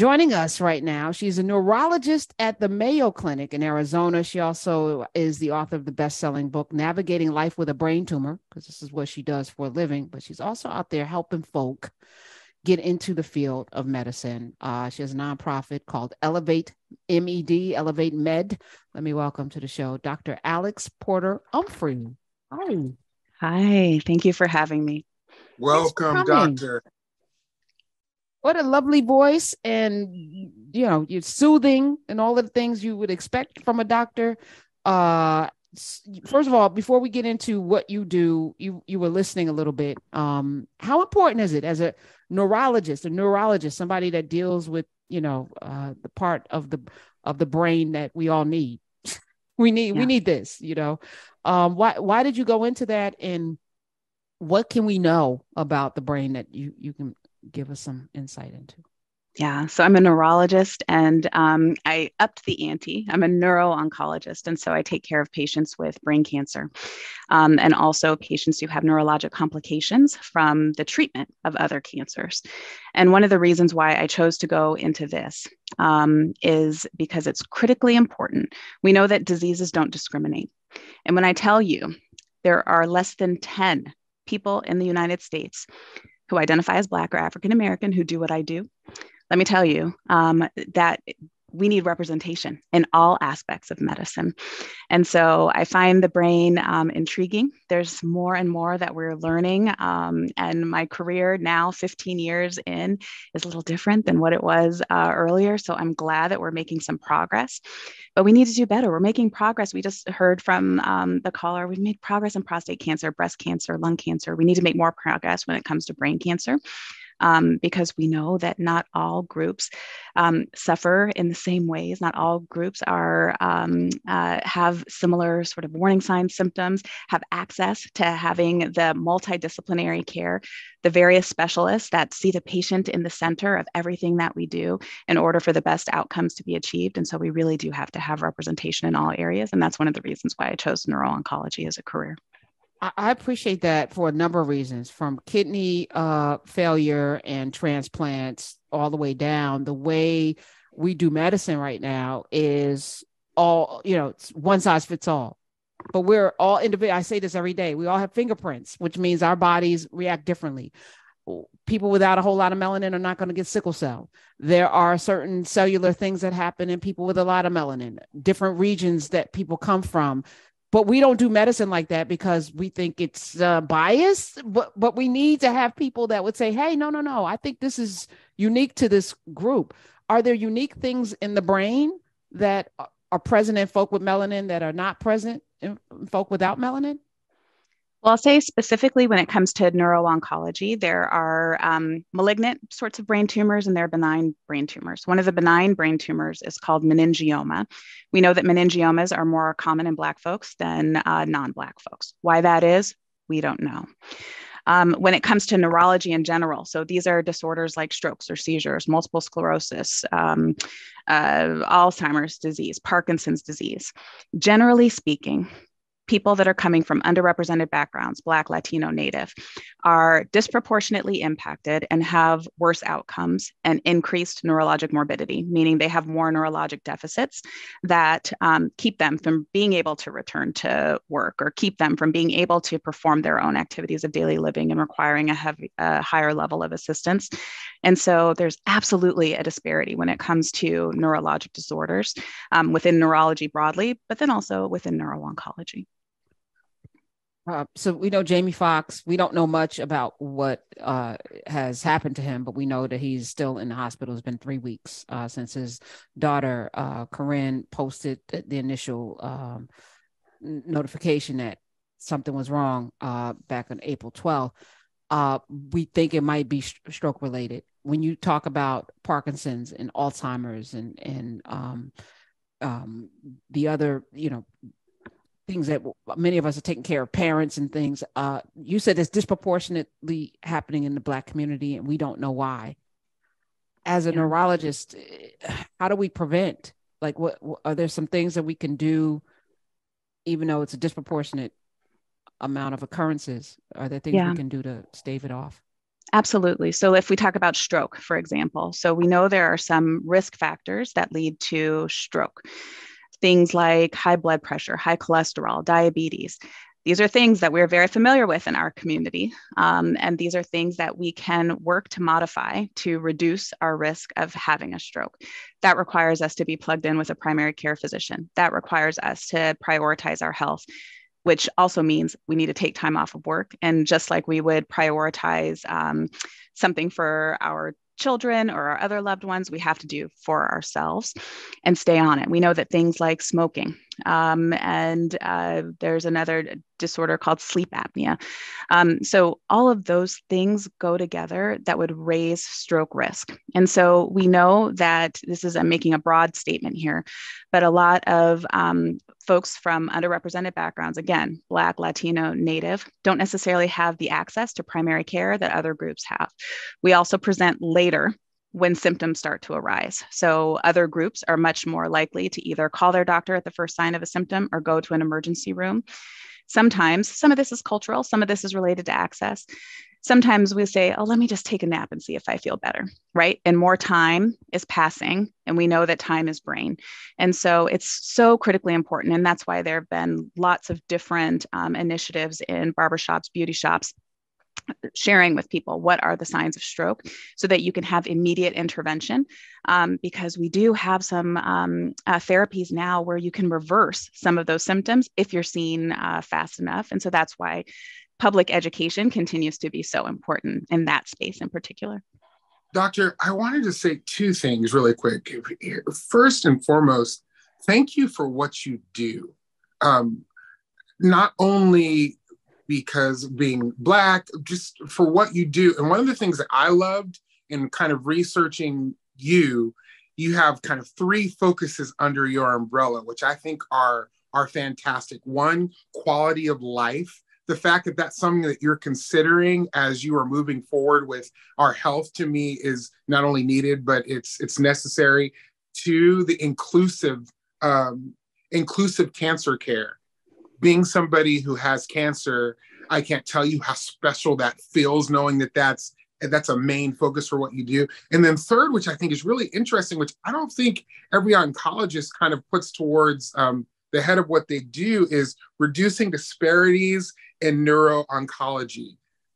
joining us right now. She's a neurologist at the Mayo Clinic in Arizona. She also is the author of the best-selling book, Navigating Life with a Brain Tumor, because this is what she does for a living, but she's also out there helping folk get into the field of medicine. She has a nonprofit called Elevate MED, Elevate Med. Let me welcome to the show, Dr. Alyx Porter Humphrey. Hi. Hi, thank you for having me. Welcome, doctor. What a lovely voice, and you're soothing and all of the things you would expect from a doctor. First of all, before we get into what you do, you were listening a little bit. How important is it as a neurologist, somebody that deals with the part of the brain that we all need? We need this. Why did you go into that, and what can we know about the brain that you can give us some insight into? Yeah, so I'm a neurologist, and I upped the ante. I'm a neuro-oncologist, and so I take care of patients with brain cancer, and also patients who have neurologic complications from the treatment of other cancers. And one of the reasons why I chose to go into this is because it's critically important. We know that diseases don't discriminate. And when I tell you there are less than 10 people in the United States who identify as Black or African American who do what I do, let me tell you that we need representation in all aspects of medicine. And so I find the brain intriguing. There's more and more that we're learning. And my career now, 15 years in, is a little different than what it was earlier. So I'm glad that we're making some progress, but we need to do better. We're making progress. We just heard from the caller, we've made progress in prostate cancer, breast cancer, lung cancer. We need to make more progress when it comes to brain cancer. Because we know that not all groups suffer in the same ways. Not all groups have similar sort of warning signs, symptoms, have access to having the multidisciplinary care, the various specialists that see the patient in the center of everything that we do in order for the best outcomes to be achieved. And so we really do have to have representation in all areas. And that's one of the reasons why I chose neuro-oncology as a career. I appreciate that for a number of reasons, from kidney failure and transplants all the way down. The way we do medicine right now is all, it's one size fits all. But we're all individual. I say this every day. We all have fingerprints, which means our bodies react differently. People without a whole lot of melanin are not going to get sickle cell. There are certain cellular things that happen in people with a lot of melanin, different regions that people come from. But we don't do medicine like that because we think it's biased. But we need to have people that would say, hey, no, I think this is unique to this group. Are there unique things in the brain that are present in folk with melanin that are not present in folk without melanin? Well, I'll say specifically when it comes to neuro-oncology, there are malignant sorts of brain tumors and there are benign brain tumors. One of the benign brain tumors is called meningioma. We know that meningiomas are more common in Black folks than non-Black folks. Why that is, we don't know. When it comes to neurology in general, so these are disorders like strokes or seizures, multiple sclerosis, Alzheimer's disease, Parkinson's disease. Generally speaking, people that are coming from underrepresented backgrounds, Black, Latino, Native, are disproportionately impacted and have worse outcomes and increased neurologic morbidity, meaning they have more neurologic deficits that keep them from being able to return to work or keep them from being able to perform their own activities of daily living and requiring a higher level of assistance. And so there's absolutely a disparity when it comes to neurologic disorders within neurology broadly, but then also within neuro-oncology. So we know Jamie Foxx. We don't know much about what has happened to him, but we know that he's still in the hospital. It's been 3 weeks since his daughter, Corinne, posted the initial notification that something was wrong back on April 12th. We think it might be stroke related. When you talk about Parkinson's and Alzheimer's and the other, things that many of us are taking care of, parents and things. You said it's disproportionately happening in the Black community, and we don't know why. As a neurologist, how do we prevent? Like, what are there some things that we can do, even though it's a disproportionate amount of occurrences? Are there things we can do to stave it off? Absolutely. So if we talk about stroke, for example, so we know there are some risk factors that lead to stroke. Things like high blood pressure, high cholesterol, diabetes. These are things that we're very familiar with in our community. And these are things that we can work to modify to reduce our risk of having a stroke. That requires us to be plugged in with a primary care physician. That requires us to prioritize our health, which also means we need to take time off of work. And just like we would prioritize something for our children or our other loved ones, we have to do for ourselves and stay on it. We know that things like smoking, and there's another disorder called sleep apnea. So all of those things go together that would raise stroke risk. And so we know that this is, I'm making a broad statement here, but a lot of folks from underrepresented backgrounds, again, Black, Latino, Native, don't necessarily have the access to primary care that other groups have. We also present later when symptoms start to arise. So other groups are much more likely to either call their doctor at the first sign of a symptom or go to an emergency room. Sometimes, some of this is cultural, some of this is related to access. Sometimes we say, oh, let me just take a nap and see if I feel better, right? And more time is passing, and we know that time is brain. And so it's so critically important. And that's why there have been lots of different initiatives in barbershops, beauty shops, sharing with people what are the signs of stroke so that you can have immediate intervention, because we do have some therapies now where you can reverse some of those symptoms if you're seen fast enough. And so that's why public education continues to be so important in that space in particular. Doctor, I wanted to say two things really quick. First and foremost, thank you for what you do. Not only because being Black, just for what you do. And one of the things that I loved in kind of researching you have kind of three focuses under your umbrella, which I think are fantastic. One, quality of life. The fact that that's something that you're considering as you are moving forward with our health, to me, is not only needed, but it's necessary. Two, the inclusive cancer care. Being somebody who has cancer, I can't tell you how special that feels, knowing that that's a main focus for what you do. And then third, which I think is really interesting, which I don't think every oncologist kind of puts towards the head of what they do, is reducing disparities in neuro-oncology.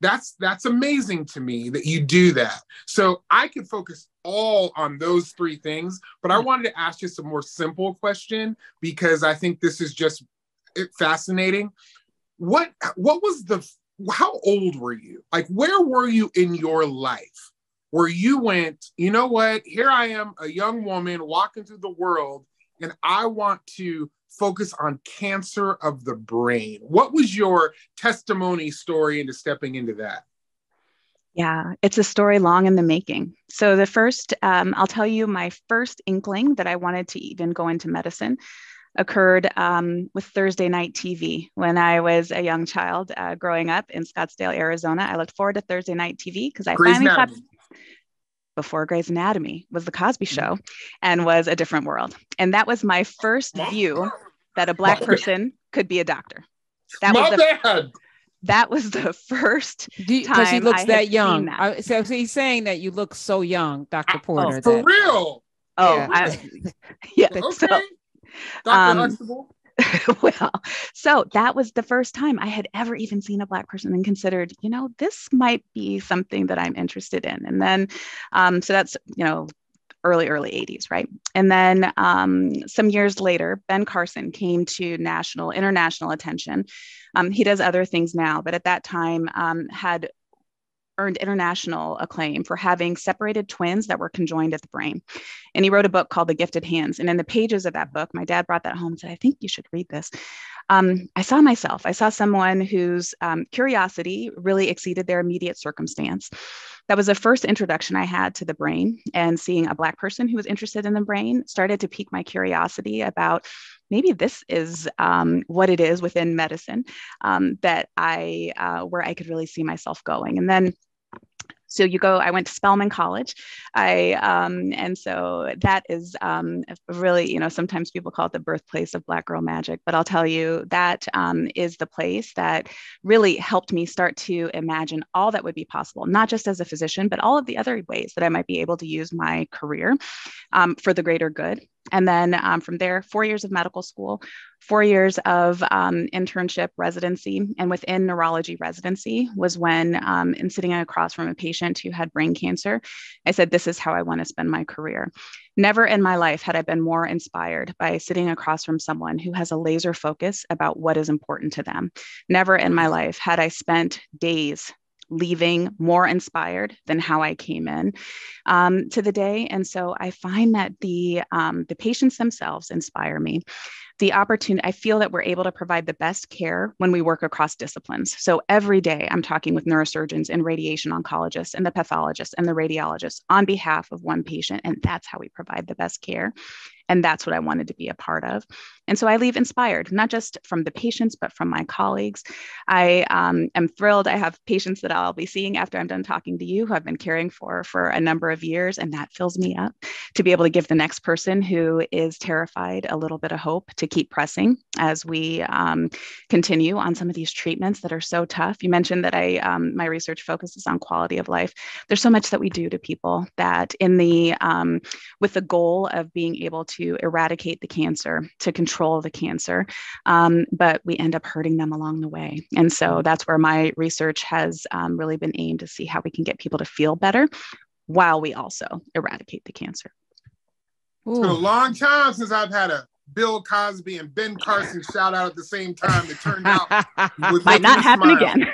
That's amazing to me that you do that. So I could focus all on those three things, but I wanted to ask you some more simple question, because I think this is just fascinating. How old were you? Like, where were you in your life where you went, you know what, here I am, a young woman walking through the world, and I want to focus on cancer of the brain? What was your testimony story into stepping into that? Yeah, it's a story long in the making. So the first, I'll tell you, my first inkling that I wanted to even go into medicine occurred with Thursday night TV. When I was a young child growing up in Scottsdale, Arizona, I looked forward to Thursday night TV because I finally thought, before Grey's Anatomy was the Cosby Show and was a different world. And that was my first view that a Black person could be a doctor. That was the first time because he looks that young. That. So he's saying that you look so young, Dr. Porter. For real? Oh, yeah. Okay. So, Dr. Huxtable. Well, so that was the first time I had ever even seen a Black person and considered, this might be something that I'm interested in. And then, so that's, early 80s, right? And then some years later, Ben Carson came to international attention. He does other things now, but at that time had earned international acclaim for having separated twins that were conjoined at the brain. And he wrote a book called The Gifted Hands. And in the pages of that book, my dad brought that home and said, I think you should read this. I saw myself. I saw someone whose curiosity really exceeded their immediate circumstance. That was the first introduction I had to the brain, and seeing a Black person who was interested in the brain started to pique my curiosity about maybe this is what it is within medicine that where I could really see myself going. And then So I went to Spelman College. And so that is really, sometimes people call it the birthplace of Black girl magic, but I'll tell you that is the place that really helped me start to imagine all that would be possible, not just as a physician, but all of the other ways that I might be able to use my career for the greater good. And then from there, 4 years of medical school, 4 years of internship residency. And within neurology residency was when, in sitting across from a patient who had brain cancer, I said, this is how I want to spend my career. Never in my life had I been more inspired by sitting across from someone who has a laser focus about what is important to them. Never in my life had I spent days leaving more inspired than how I came in to the day. And so I find that the patients themselves inspire me. The opportunity, I feel that we're able to provide the best care when we work across disciplines. So every day I'm talking with neurosurgeons and radiation oncologists and the pathologists and the radiologists on behalf of one patient. And that's how we provide the best care. And that's what I wanted to be a part of. And so I leave inspired, not just from the patients, but from my colleagues. I am thrilled. I have patients that I'll be seeing after I'm done talking to you who I've been caring for a number of years. And that fills me up to be able to give the next person who is terrified a little bit of hope to keep pressing as we continue on some of these treatments that are so tough. You mentioned that my research focuses on quality of life. There's so much that we do to people that with the goal of being able to eradicate the cancer, to control the cancer, but we end up hurting them along the way. And so that's where my research has really been aimed to see how we can get people to feel better while we also eradicate the cancer. It's been a long time since I've had a Bill Cosby and Ben Carson shout out at the same time. It turned out might not happen again.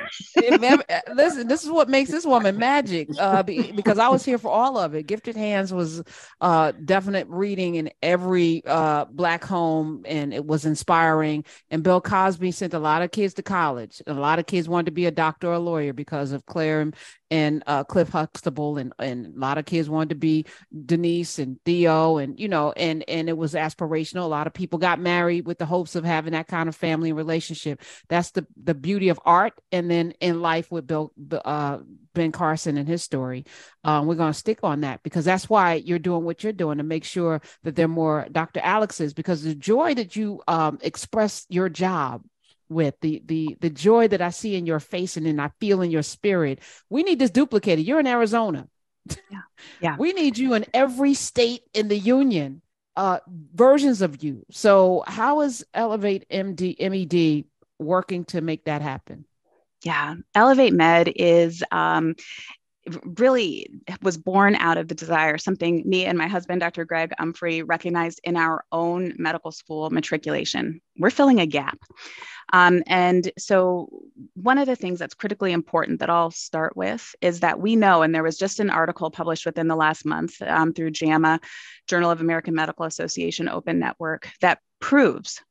Listen, this is what makes this woman magic, because I was here for all of it. Gifted Hands was definite reading in every Black home, and it was inspiring. And Bill Cosby sent a lot of kids to college. A lot of kids wanted to be a doctor or a lawyer because of Claire and Cliff Huxtable, and a lot of kids wanted to be Denise and Theo, and it was aspirational. A lot of people got married with the hopes of having that kind of family relationship. That's the beauty of art. And then in life with Ben Carson and his story, we're going to stick on that because that's why you're doing what you're doing, to make sure that there are more Dr. Alyx's, because the joy that you express your job with, the joy that I see in your face and then I feel in your spirit, we need this duplicated. You're in Arizona. Yeah. We need you in every state in the union, versions of you. So how is Elevate MED working to make that happen? Yeah, Elevate Med is really was born out of the desire, something me and my husband, Dr. Greg Umphrey, recognized in our own medical school matriculation. We're filling a gap. And so one of the things that's critically important that I'll start with is that we know, and there was just an article published within the last month through JAMA, Journal of American Medical Association Open Network, that proves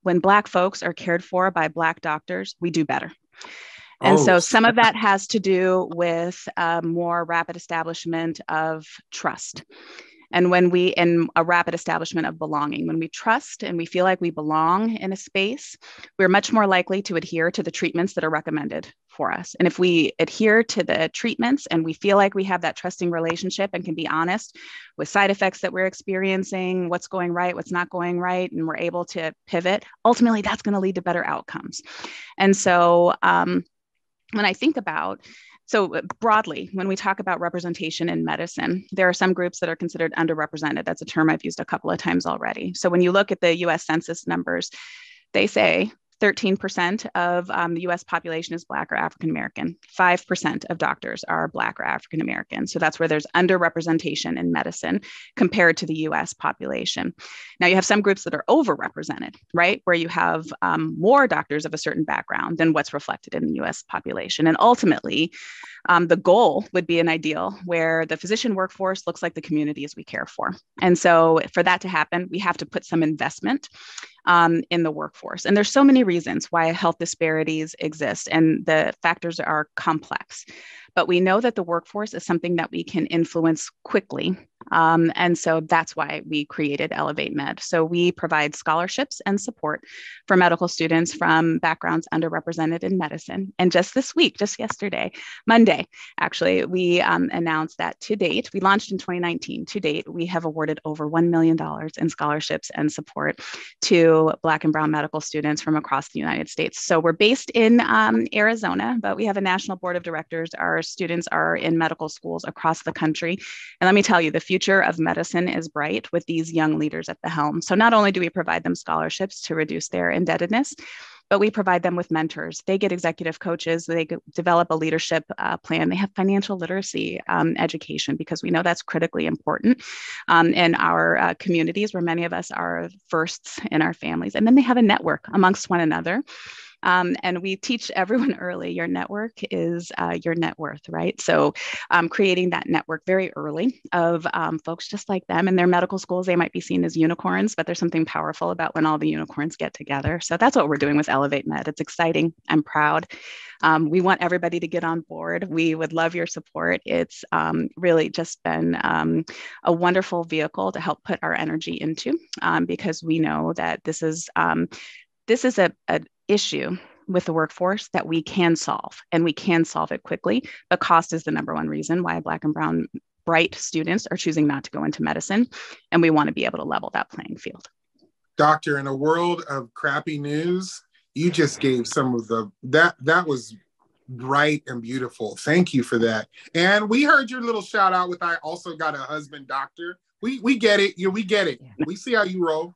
when Black folks are cared for by Black doctors, we do better. And so some of that has to do with more rapid establishment of trust. And in a rapid establishment of belonging, when we trust and we feel like we belong in a space, we're much more likely to adhere to the treatments that are recommended for us. And if we adhere to the treatments and we feel like we have that trusting relationship and can be honest with side effects that we're experiencing, what's going right, what's not going right, and we're able to pivot, ultimately that's going to lead to better outcomes. And so when I think about, so broadly, when we talk about representation in medicine, there are some groups that are considered underrepresented. That's a term I've used a couple of times already. So when you look at the US Census numbers, they say 13% of the US population is Black or African American. 5% of doctors are Black or African American. So that's where there's underrepresentation in medicine compared to the US population. Now you have some groups that are overrepresented, right? Where you have more doctors of a certain background than what's reflected in the US population. And ultimately, the goal would be an ideal where the physician workforce looks like the communities we care for. And so for that to happen, we have to put some investment in the workforce. And there's so many reasons why health disparities exist, and the factors are complex. but we know that the workforce is something that we can influence quickly. And so that's why we created Elevate Med. So we provide scholarships and support for medical students from backgrounds underrepresented in medicine. And just this week, just yesterday, Monday, actually, we announced that to date, we launched in 2019. To date, we have awarded over $1 million in scholarships and support to Black and Brown medical students from across the United States. So we're based in Arizona, but we have a national board of directors. Our students are in medical schools across the country. And let me tell you, the future of medicine is bright with these young leaders at the helm. So not only do we provide them scholarships to reduce their indebtedness, but we provide them with mentors. They get executive coaches. They develop a leadership plan. They have financial literacy education, because we know that's critically important in our communities, where many of us are firsts in our families. And then they have a network amongst one another. And we teach everyone early, your network is your net worth, right? So creating that network very early of folks just like them. In their medical schools, they might be seen as unicorns, but there's something powerful about when all the unicorns get together. So that's what we're doing with Elevate Med. It's exciting. I'm proud. We want everybody to get on board. We would love your support. It's really just been a wonderful vehicle to help put our energy into, because we know that this is an issue with the workforce that we can solve, and we can solve it quickly. But cost is the number one reason why Black and Brown bright students are choosing not to go into medicine. And we want to be able to level that playing field. Doctor, in a world of crappy news, you just gave some of that was bright and beautiful. Thank you for that. And we heard your little shout out with, I also got a husband doctor. We get it. We get it. We see how you roll.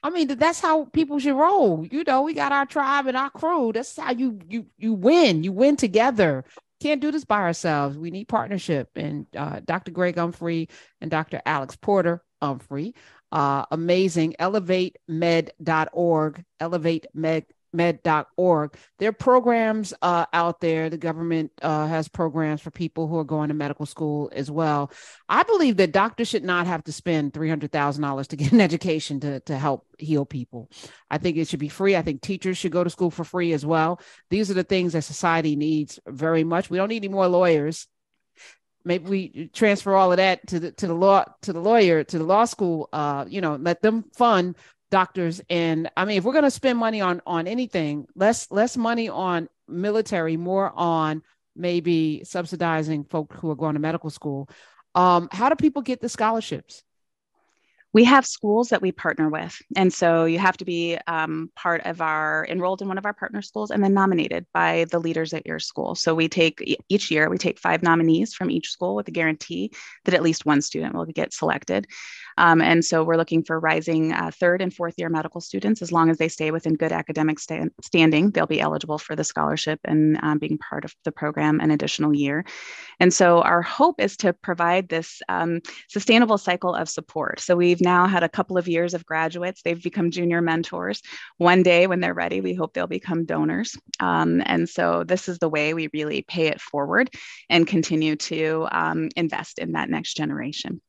I mean, that's how people should roll. You know, we got our tribe and our crew. That's how you win. You win together. Can't do this by ourselves. We need partnership. And Dr. Greg Humphrey and Dr. Alyx Porter Humphrey, amazing. ElevateMed.org. ElevateMed.org. There are programs out there. The government has programs for people who are going to medical school as well. I believe that doctors should not have to spend $300,000 to get an education to help heal people. I think it should be free. I think teachers should go to school for free as well. These are the things that society needs very much. We don't need any more lawyers. Maybe we transfer all of that to the law school. Let them fund doctors. And I mean, if we're going to spend money on anything, less money on military, more on maybe subsidizing folk who are going to medical school. How do people get the scholarships? We have schools that we partner with. And so you have to be enrolled in one of our partner schools and then nominated by the leaders at your school. So each year, we take 5 nominees from each school with a guarantee that at least one student will get selected. And so we're looking for rising 3rd and 4th year medical students. As long as they stay within good academic standing, they'll be eligible for the scholarship and being part of the program an additional year. And so our hope is to provide this sustainable cycle of support. So we've now had a couple of years of graduates. They've become junior mentors. One day when they're ready, we hope they'll become donors. And so this is the way we really pay it forward and continue to invest in that next generation.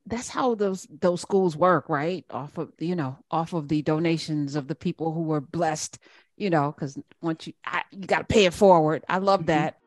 That's how those schools work, right? Off of the donations of the people who were blessed, because once you got to pay it forward. I love that.